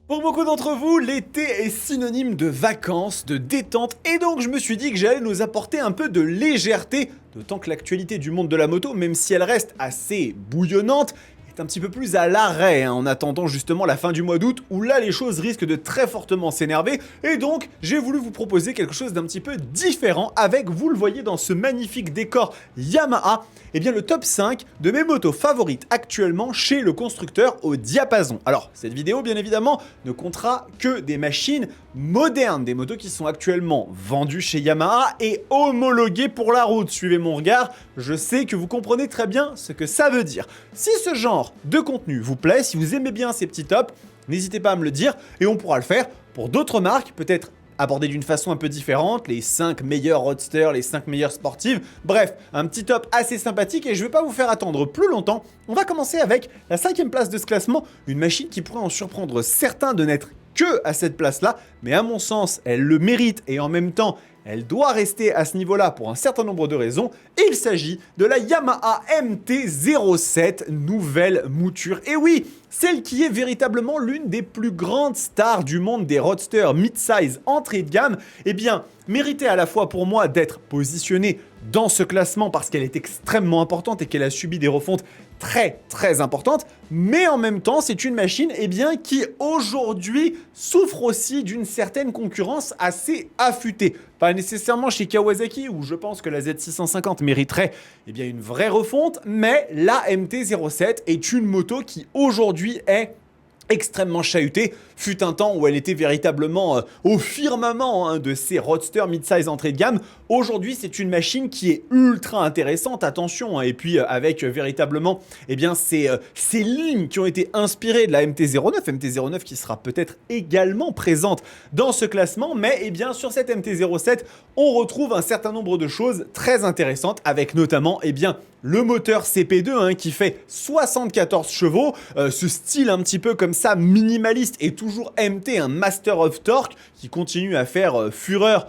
Pour beaucoup d'entre vous, l'été est synonyme de vacances, de détente, et donc je me suis dit que j'allais nous apporter un peu de légèreté, d'autant que l'actualité du monde de la moto, même si elle reste assez bouillonnante, est un petit peu plus à l'arrêt, en attendant justement la fin du mois d'août, où là les choses risquent de très fortement s'énerver, et donc j'ai voulu vous proposer quelque chose d'un petit peu différent, avec, vous le voyez dans ce magnifique décor Yamaha, et bien le top 5 de mes motos favorites actuellement chez le constructeur au diapason. Alors, cette vidéo, bien évidemment, ne comptera que des machines modernes, des motos qui sont actuellement vendues chez Yamaha et homologuées pour la route. Suivez mon regard, je sais que vous comprenez très bien ce que ça veut dire. Si ce genre de contenu vous plaît, si vous aimez bien ces petits tops, n'hésitez pas à me le dire et on pourra le faire pour d'autres marques, peut-être abordé d'une façon un peu différente, les 5 meilleurs roadsters, les 5 meilleures sportives, bref, un petit top assez sympathique et je ne vais pas vous faire attendre plus longtemps. On va commencer avec la 5e place de ce classement, une machine qui pourrait en surprendre certains de n'être que à cette place-là, mais à mon sens, elle le mérite et en même temps, elle doit rester à ce niveau-là pour un certain nombre de raisons. Il s'agit de la Yamaha MT-07 nouvelle mouture. Et oui, celle qui est véritablement l'une des plus grandes stars du monde des roadsters mid-size entrée de gamme, eh bien, méritait à la fois pour moi d'être positionnée dans ce classement parce qu'elle est extrêmement importante et qu'elle a subi des refontes très importantes, mais en même temps, c'est une machine eh bien, qui aujourd'hui souffre aussi d'une certaine concurrence assez affûtée. Pas nécessairement chez Kawasaki, où je pense que la Z650 mériterait eh bien, une vraie refonte, mais la MT-07 est une moto qui aujourd'hui est extrêmement chahutée. Fut un temps où elle était véritablement au firmament de ces roadsters mid-size entrée de gamme. Aujourd'hui, c'est une machine qui est ultra intéressante, attention, et puis avec véritablement eh bien, ces lignes qui ont été inspirées de la MT-09, MT-09 qui sera peut-être également présente dans ce classement, mais eh bien, sur cette MT-07, on retrouve un certain nombre de choses très intéressantes, avec notamment eh bien, le moteur CP2 qui fait 74 chevaux, ce style un petit peu comme ça minimaliste et toujours MT, un Master of Torque qui continue à faire fureur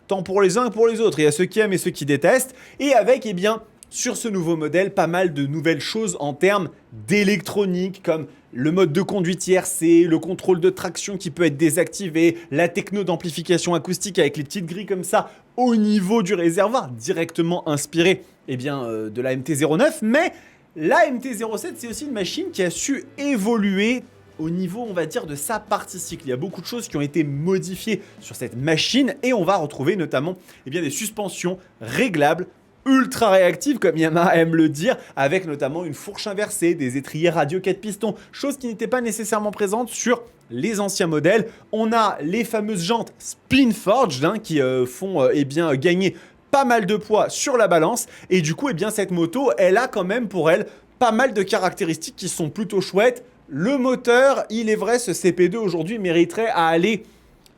tant pour les uns que pour les autres. Il y a ceux qui aiment et ceux qui détestent. Et avec, eh bien, sur ce nouveau modèle, pas mal de nouvelles choses en termes d'électronique, comme le mode de conduite IRC, le contrôle de traction qui peut être désactivé, la techno d'amplification acoustique avec les petites grilles comme ça au niveau du réservoir, directement inspiré eh bien, de la MT-09. Mais la MT-07, c'est aussi une machine qui a su évoluer au niveau, on va dire, de sa partie cycle. Il y a beaucoup de choses qui ont été modifiées sur cette machine et on va retrouver notamment eh bien, des suspensions réglables ultra réactives, comme Yamaha aime le dire, avec notamment une fourche inversée, des étriers radio 4 pistons, chose qui n'était pas nécessairement présente sur les anciens modèles. On a les fameuses jantes Spin Forged qui font eh bien, gagner pas mal de poids sur la balance et du coup, eh bien, cette moto, elle a quand même pour elle pas mal de caractéristiques qui sont plutôt chouettes. Le moteur, il est vrai, ce CP2 aujourd'hui mériterait à aller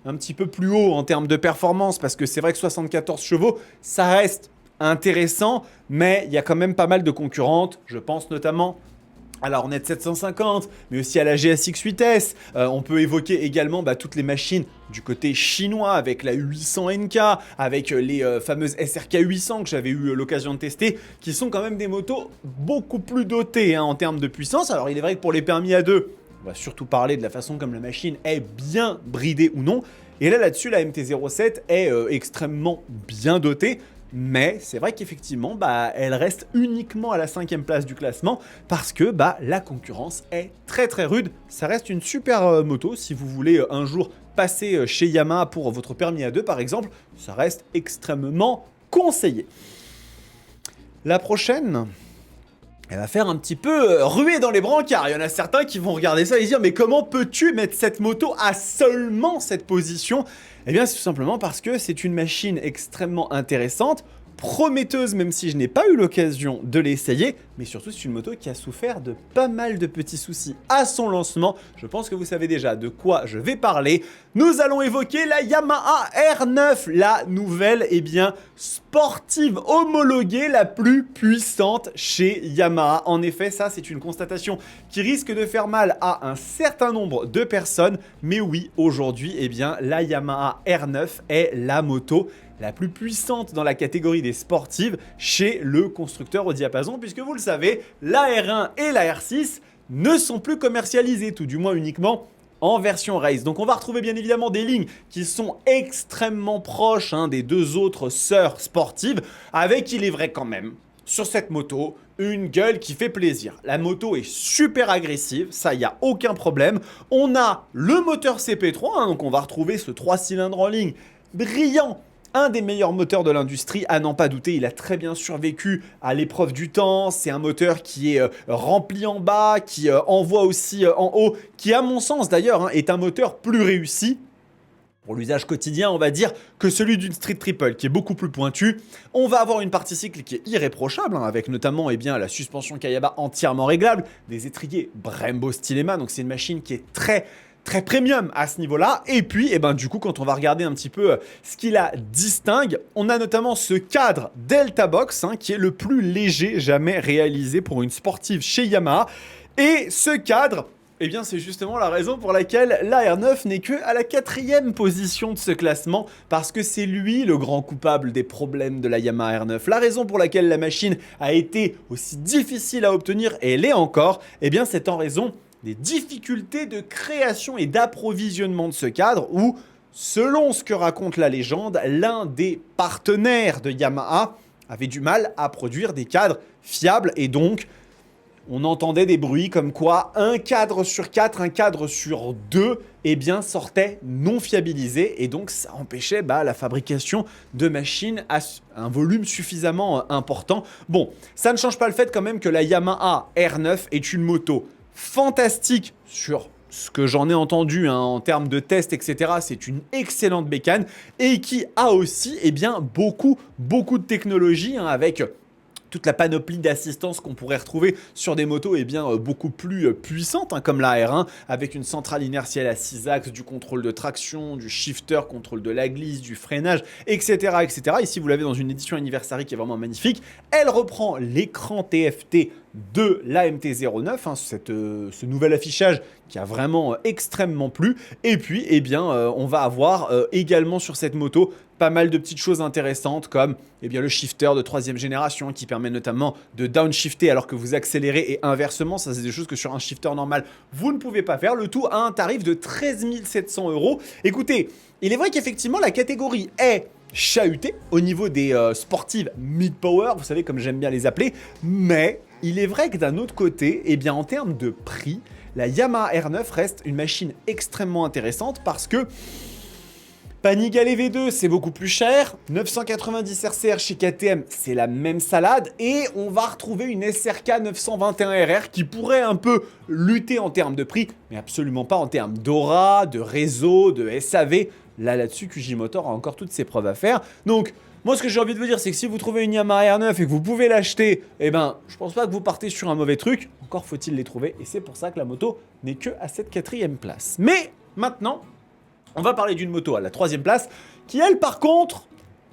un petit peu plus haut en termes de performance parce que c'est vrai que 74 chevaux, ça reste intéressant, mais il y a quand même pas mal de concurrentes. Je pense notamment à la Hornet 750, mais aussi à la GSX 8S. On peut évoquer également toutes les machines du côté chinois avec la 800 NK, avec les fameuses SRK 800 que j'avais eu l'occasion de tester, qui sont quand même des motos beaucoup plus dotées en termes de puissance. Alors il est vrai que pour les permis A2, on va surtout parler de la façon comme la machine est bien bridée ou non. Et là-dessus, la MT-07 est extrêmement bien dotée. Mais c'est vrai qu'effectivement, elle reste uniquement à la 5e place du classement parce que la concurrence est très rude. Ça reste une super moto si vous voulez un jour passer chez Yamaha pour votre permis A2 par exemple. Ça reste extrêmement conseillé. La prochaine, elle va faire un petit peu ruer dans les brancards. Il y en a certains qui vont regarder ça et se dire mais comment peux-tu mettre cette moto à seulement cette position ? Eh bien c'est tout simplement parce que c'est une machine extrêmement intéressante, prometteuse même si je n'ai pas eu l'occasion de l'essayer, mais surtout c'est une moto qui a souffert de pas mal de petits soucis à son lancement. Je pense que vous savez déjà de quoi je vais parler. Nous allons évoquer la Yamaha R9, la nouvelle sportive homologuée la plus puissante chez Yamaha. En effet, ça c'est une constatation qui risque de faire mal à un certain nombre de personnes, mais oui, aujourd'hui, la Yamaha R9 est la moto la plus puissante dans la catégorie des sportives chez le constructeur au diapason, puisque vous le savez, la R1 et la R6 ne sont plus commercialisées, tout du moins uniquement en version race. Donc on va retrouver bien évidemment des lignes qui sont extrêmement proches des deux autres sœurs sportives, avec, il est vrai quand même, sur cette moto, une gueule qui fait plaisir. La moto est super agressive, ça y a aucun problème. On a le moteur CP3, donc on va retrouver ce 3 cylindres en ligne brillant. Un des meilleurs moteurs de l'industrie, à n'en pas douter, il a très bien survécu à l'épreuve du temps. C'est un moteur qui est rempli en bas, qui envoie aussi en haut, qui à mon sens d'ailleurs est un moteur plus réussi pour l'usage quotidien, on va dire, que celui d'une Street Triple, qui est beaucoup plus pointu. On va avoir une partie cycle qui est irréprochable, avec notamment la suspension Kayaba entièrement réglable, des étriers Brembo Stylema, donc c'est une machine qui est très premium à ce niveau-là. Et puis, du coup, quand on va regarder un petit peu ce qui la distingue, on a notamment ce cadre Delta Box, qui est le plus léger jamais réalisé pour une sportive chez Yamaha. Et ce cadre, c'est justement la raison pour laquelle la R9 n'est que à la 4e position de ce classement, parce que c'est lui le grand coupable des problèmes de la Yamaha R9. La raison pour laquelle la machine a été aussi difficile à obtenir, et elle est encore, c'est en raison des difficultés de création et d'approvisionnement de ce cadre où, selon ce que raconte la légende, l'un des partenaires de Yamaha avait du mal à produire des cadres fiables et donc on entendait des bruits comme quoi un cadre sur 4, un cadre sur 2 sortait non fiabilisé et donc ça empêchait la fabrication de machines à un volume suffisamment important. Bon, ça ne change pas le fait quand même que la Yamaha R9 est une moto fantastique sur ce que j'en ai entendu en termes de tests, etc. C'est une excellente bécane et qui a aussi beaucoup de technologie avec toute la panoplie d'assistance qu'on pourrait retrouver sur des motos beaucoup plus puissantes comme la R1 avec une centrale inertielle à 6 axes, du contrôle de traction, du shifter, contrôle de la glisse, du freinage, etc. Ici, vous l'avez dans une édition anniversary qui est vraiment magnifique. Elle reprend l'écran TFT de la MT-09, ce nouvel affichage qui a vraiment extrêmement plu. Et puis, on va avoir également sur cette moto pas mal de petites choses intéressantes comme le shifter de 3e génération qui permet notamment de downshifter alors que vous accélérez et inversement. Ça, c'est des choses que sur un shifter normal, vous ne pouvez pas faire. Le tout à un tarif de 13 700 €. Écoutez, il est vrai qu'effectivement, la catégorie est chahutée au niveau des sportives mid-power, vous savez comme j'aime bien les appeler, mais il est vrai que d'un autre côté, en termes de prix, la Yamaha R9 reste une machine extrêmement intéressante parce que Panigale V2, c'est beaucoup plus cher. 990 RCR chez KTM, c'est la même salade. Et on va retrouver une SRK 921 RR qui pourrait un peu lutter en termes de prix, mais absolument pas en termes d'aura, de réseau, de SAV. Là-dessus, QJ Motor a encore toutes ses preuves à faire. Donc, moi, ce que j'ai envie de vous dire, c'est que si vous trouvez une Yamaha R9 et que vous pouvez l'acheter, je pense pas que vous partez sur un mauvais truc. Encore faut-il les trouver. Et c'est pour ça que la moto n'est que à cette 4e place. Mais maintenant, on va parler d'une moto à la 3e place qui, elle, par contre,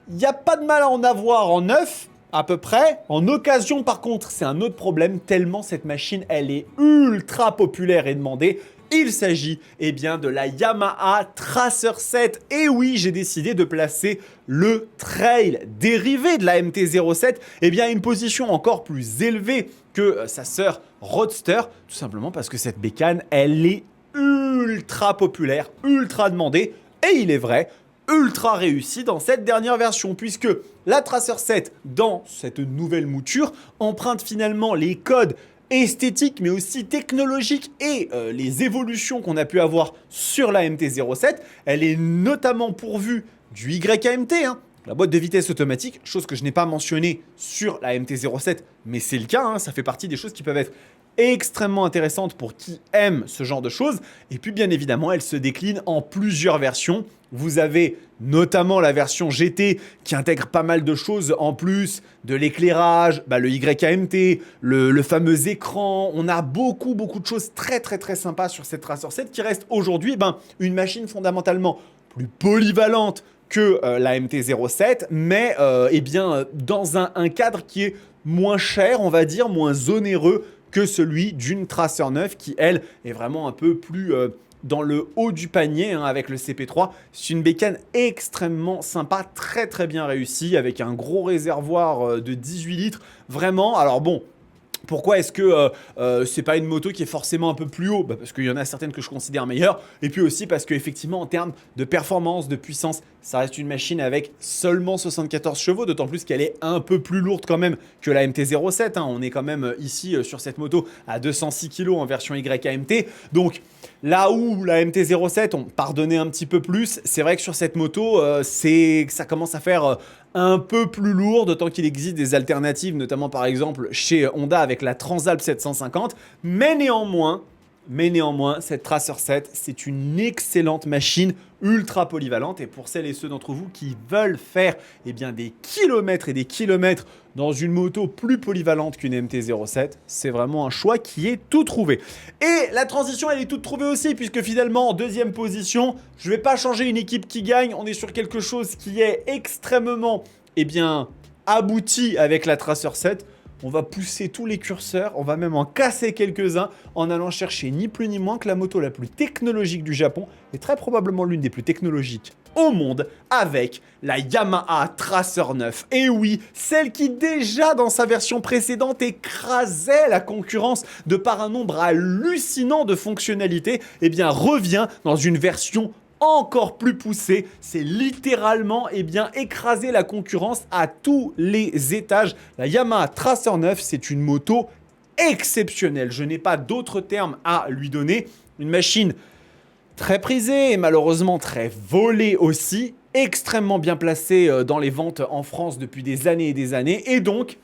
il n'y a pas de mal à en avoir en neuf, à peu près. En occasion, par contre, c'est un autre problème, tellement cette machine, elle est ultra populaire et demandée. Il s'agit de la Yamaha Tracer 7. Et oui, j'ai décidé de placer le trail dérivé de la MT-07 à une position encore plus élevée que sa sœur Roadster, tout simplement parce que cette bécane, elle est ultra populaire, ultra demandée, et il est vrai, ultra réussie dans cette dernière version, puisque la Tracer 7, dans cette nouvelle mouture, emprunte finalement les codes esthétiques, mais aussi technologiques et les évolutions qu'on a pu avoir sur la MT-07. Elle est notamment pourvue du YAMT, la boîte de vitesse automatique, chose que je n'ai pas mentionnée sur la MT-07, mais c'est le cas, ça fait partie des choses qui peuvent être extrêmement intéressante pour qui aime ce genre de choses. Et puis bien évidemment, elle se décline en plusieurs versions. Vous avez notamment la version GT qui intègre pas mal de choses en plus de l'éclairage, le YAMT, le fameux écran. On a beaucoup de choses très sympas sur cette Tracer 7 qui reste aujourd'hui une machine fondamentalement plus polyvalente que la MT-07, mais dans un cadre qui est moins cher, on va dire, moins onéreux que celui d'une Tracer 9 qui, elle, est vraiment un peu plus dans le haut du panier avec le CP3. C'est une bécane extrêmement sympa, très bien réussie, avec un gros réservoir de 18 litres. Vraiment, alors bon, Pourquoi est-ce que c'est pas une moto qui est forcément un peu plus haut? Parce qu'il y en a certaines que je considère meilleures. Et puis aussi parce qu'effectivement, en termes de performance, de puissance, ça reste une machine avec seulement 74 chevaux. D'autant plus qu'elle est un peu plus lourde quand même que la MT-07. On est quand même ici sur cette moto à 206 kg en version YAMT. Donc là où la MT-07, on pardonnait un petit peu plus, c'est vrai que sur cette moto, ça commence à faire un peu plus lourd, d'autant qu'il existe des alternatives, notamment par exemple chez Honda avec la Transalp 750. Mais néanmoins, cette Tracer 7, c'est une excellente machine ultra polyvalente. Et pour celles et ceux d'entre vous qui veulent faire des kilomètres et des kilomètres dans une moto plus polyvalente qu'une MT-07, c'est vraiment un choix qui est tout trouvé. Et la transition, elle est toute trouvée aussi, puisque finalement, en deuxième position, je ne vais pas changer une équipe qui gagne. On est sur quelque chose qui est extrêmement abouti avec la Tracer 7. On va pousser tous les curseurs, on va même en casser quelques-uns en allant chercher ni plus ni moins que la moto la plus technologique du Japon et très probablement l'une des plus technologiques au monde avec la Yamaha Tracer 9. Et oui, celle qui déjà dans sa version précédente écrasait la concurrence de par un nombre hallucinant de fonctionnalités, revient dans une version encore plus poussé, c'est littéralement écraser la concurrence à tous les étages. La Yamaha Tracer 9, c'est une moto exceptionnelle. Je n'ai pas d'autres termes à lui donner. Une machine très prisée et malheureusement très volée aussi, extrêmement bien placée dans les ventes en France depuis des années et des années. Et donc,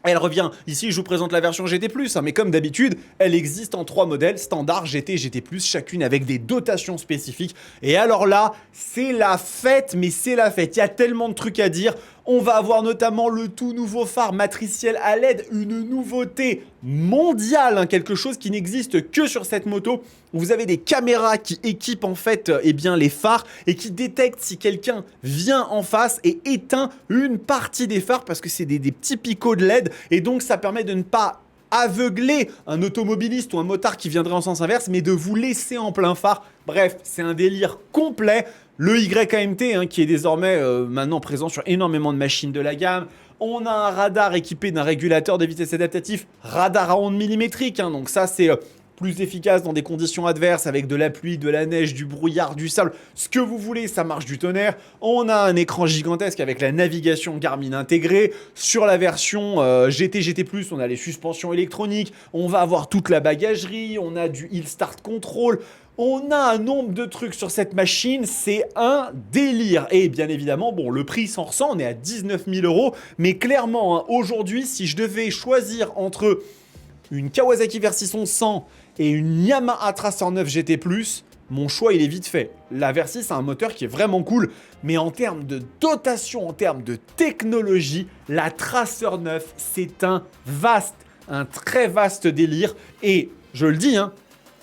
elle revient. Ici, je vous présente la version GT+, mais comme d'habitude, elle existe en 3 modèles, standard, GT, GT+, chacune avec des dotations spécifiques. Et alors là, c'est la fête, mais c'est la fête. Il y a tellement de trucs à dire. On va avoir notamment le tout nouveau phare matriciel à LED, une nouveauté mondiale, quelque chose qui n'existe que sur cette moto. Vous avez des caméras qui équipent en fait les phares et qui détectent si quelqu'un vient en face et éteint une partie des phares parce que c'est des petits picots de LED et donc ça permet de ne pas aveugler un automobiliste ou un motard qui viendrait en sens inverse, mais de vous laisser en plein phare. Bref, c'est un délire complet. Le YAMT, qui est désormais maintenant présent sur énormément de machines de la gamme. On a un radar équipé d'un régulateur de vitesse adaptatif, radar à ondes millimétriques. Donc ça, c'est plus efficace dans des conditions adverses avec de la pluie, de la neige, du brouillard, du sable, ce que vous voulez, ça marche du tonnerre. On a un écran gigantesque avec la navigation Garmin intégrée. Sur la version GT+, on a les suspensions électroniques, on va avoir toute la bagagerie, on a du Hill Start Control. On a un nombre de trucs sur cette machine, c'est un délire. Et bien évidemment, le prix s'en ressent, on est à 19 000 €. Mais clairement, aujourd'hui, si je devais choisir entre une Kawasaki Versys 1100 et une Yamaha Tracer 9 GT+, mon choix, il est vite fait. La Versys, c'est un moteur qui est vraiment cool, mais en termes de dotation, en termes de technologie, la Tracer 9, c'est un très vaste délire. Et je le dis,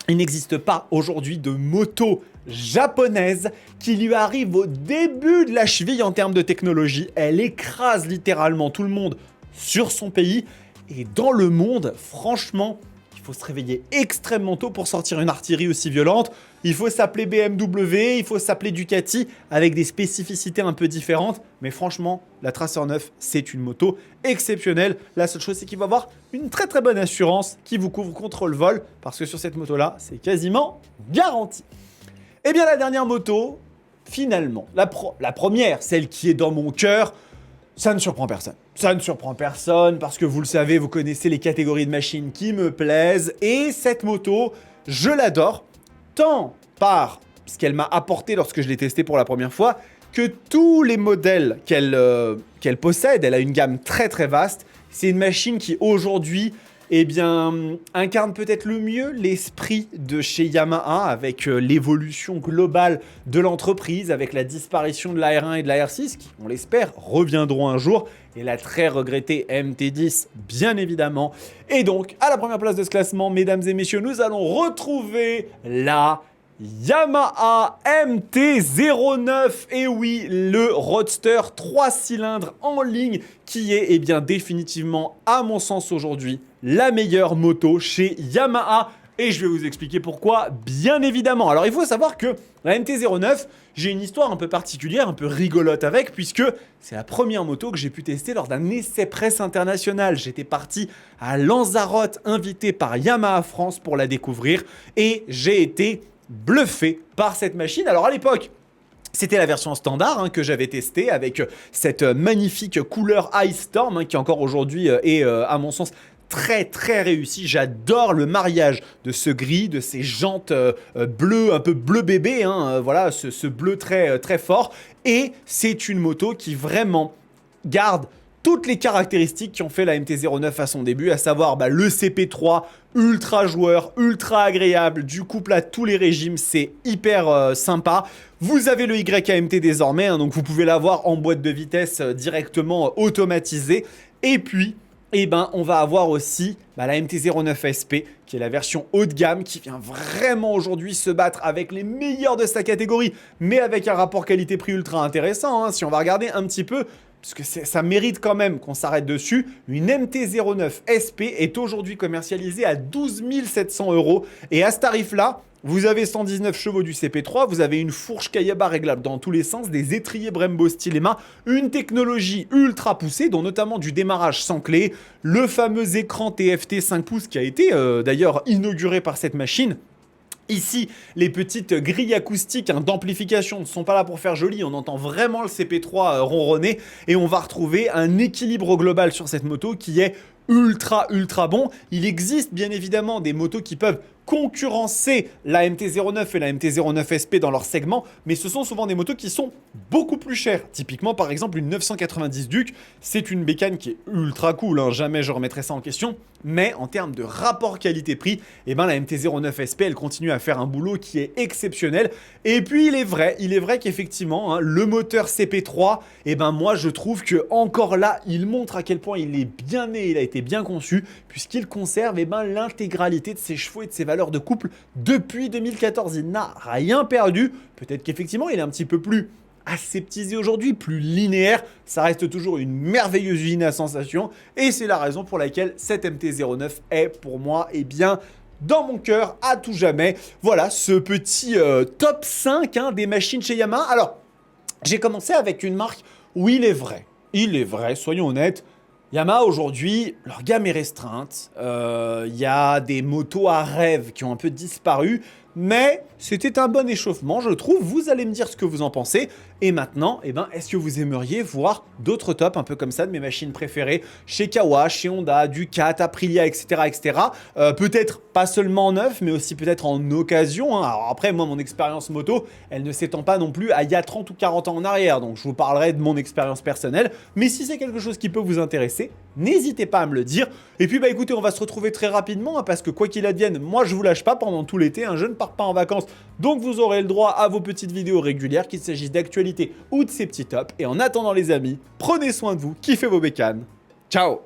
il n'existe pas aujourd'hui de moto japonaise qui lui arrive au début de la cheville en termes de technologie. Elle écrase littéralement tout le monde sur son pays. Et dans le monde, franchement, il faut se réveiller extrêmement tôt pour sortir une artillerie aussi violente. Il faut s'appeler BMW, il faut s'appeler Ducati, avec des spécificités un peu différentes. Mais franchement, la Tracer 9, c'est une moto exceptionnelle. La seule chose, c'est qu'il va avoir une très très bonne assurance qui vous couvre contre le vol. Parce que sur cette moto-là, c'est quasiment garanti. Et bien la dernière moto, finalement, la première, celle qui est dans mon cœur, ça ne surprend personne. Ça ne surprend personne parce que vous le savez, vous connaissez les catégories de machines qui me plaisent. Et cette moto, je l'adore, tant par ce qu'elle m'a apporté lorsque je l'ai testée pour la première fois, que tous les modèles qu'elle possède. Elle a une gamme très très vaste. C'est une machine qui aujourd'hui incarne peut-être le mieux l'esprit de chez Yamaha avec l'évolution globale de l'entreprise, avec la disparition de la R1 et de la R6 qui, on l'espère, reviendront un jour, et la très regrettée MT10 bien évidemment. Et donc, à la première place de ce classement, mesdames et messieurs, nous allons retrouver la Yamaha MT-09, et oui, le roadster 3 cylindres en ligne qui est définitivement, à mon sens aujourd'hui, la meilleure moto chez Yamaha. Et je vais vous expliquer pourquoi, bien évidemment. Alors, il faut savoir que la MT-09, j'ai une histoire un peu particulière, un peu rigolote avec, puisque c'est la première moto que j'ai pu tester lors d'un essai presse international. J'étais parti à Lanzarote, invité par Yamaha France pour la découvrir, et j'ai été bluffé par cette machine. Alors, à l'époque, c'était la version standard que j'avais testée avec cette magnifique couleur Ice Storm qui encore aujourd'hui est, à mon sens, très très réussi. J'adore le mariage de ce gris, de ces jantes bleues, un peu bleu bébé, voilà, ce bleu très, très fort. Et c'est une moto qui vraiment garde toutes les caractéristiques qui ont fait la MT-09 à son début, à savoir le CP3, ultra joueur, ultra agréable, du couple à tous les régimes, c'est hyper sympa. Vous avez le YAMT désormais, donc vous pouvez l'avoir en boîte de vitesse directement automatisée. Et puis, on va avoir aussi la MT-09 SP, qui est la version haut de gamme, qui vient vraiment aujourd'hui se battre avec les meilleurs de sa catégorie, mais avec un rapport qualité-prix ultra intéressant, si on va regarder un petit peu, parce que ça mérite quand même qu'on s'arrête dessus. Une MT-09 SP est aujourd'hui commercialisée à 12 700 €. Et à ce tarif-là, vous avez 119 chevaux du CP3, vous avez une fourche Kayaba réglable dans tous les sens, des étriers Brembo Stylema, une technologie ultra poussée, dont notamment du démarrage sans clé, le fameux écran TFT 5 pouces qui a été d'ailleurs inauguré par cette machine. Ici, les petites grilles acoustiques d'amplification ne sont pas là pour faire joli, on entend vraiment le CP3 ronronner et on va retrouver un équilibre global sur cette moto qui est ultra bon. Il existe bien évidemment des motos qui peuvent concurrencer la MT-09 et la MT-09 SP dans leur segment, mais ce sont souvent des motos qui sont beaucoup plus chères. Typiquement, par exemple, une 990 Duke, c'est une bécane qui est ultra cool, jamais je remettrai ça en question, mais en termes de rapport qualité-prix, la MT-09 SP, elle continue à faire un boulot qui est exceptionnel. Et puis, il est vrai qu'effectivement, le moteur CP3, moi, je trouve que encore là, il montre à quel point il est bien né, il a été bien conçu, puisqu'il conserve l'intégralité de ses chevaux et de ses valeurs de couple depuis 2014. Il n'a rien perdu. Peut-être qu'effectivement, il est un petit peu plus aseptisé aujourd'hui, plus linéaire. Ça reste toujours une merveilleuse usine à sensations. Et c'est la raison pour laquelle cette MT-09 est pour moi, dans mon cœur à tout jamais. Voilà ce petit top 5 des machines chez Yamaha. Alors, j'ai commencé avec une marque où il est vrai, soyons honnêtes, Yamaha aujourd'hui, leur gamme est restreinte, il y a des motos à rêve qui ont un peu disparu, mais c'était un bon échauffement, je trouve. Vous allez me dire ce que vous en pensez. Et maintenant, est-ce que vous aimeriez voir d'autres tops un peu comme ça de mes machines préférées chez Kawa, chez Honda, Ducat, Aprilia, etc. Peut-être pas seulement en neuf, mais aussi peut-être en occasion. Alors après, moi, mon expérience moto, elle ne s'étend pas non plus à il y a 30 ou 40 ans en arrière. Donc, je vous parlerai de mon expérience personnelle. Mais si c'est quelque chose qui peut vous intéresser, n'hésitez pas à me le dire. Et puis, écoutez, on va se retrouver très rapidement, parce que quoi qu'il advienne, moi, je vous lâche pas pendant tout l'été. Je ne pars pas en vacances. Donc, vous aurez le droit à vos petites vidéos régulières, qu'il s'agisse d'actualité ou de ces petits tops. Et en attendant, les amis, prenez soin de vous, kiffez vos bécanes. Ciao!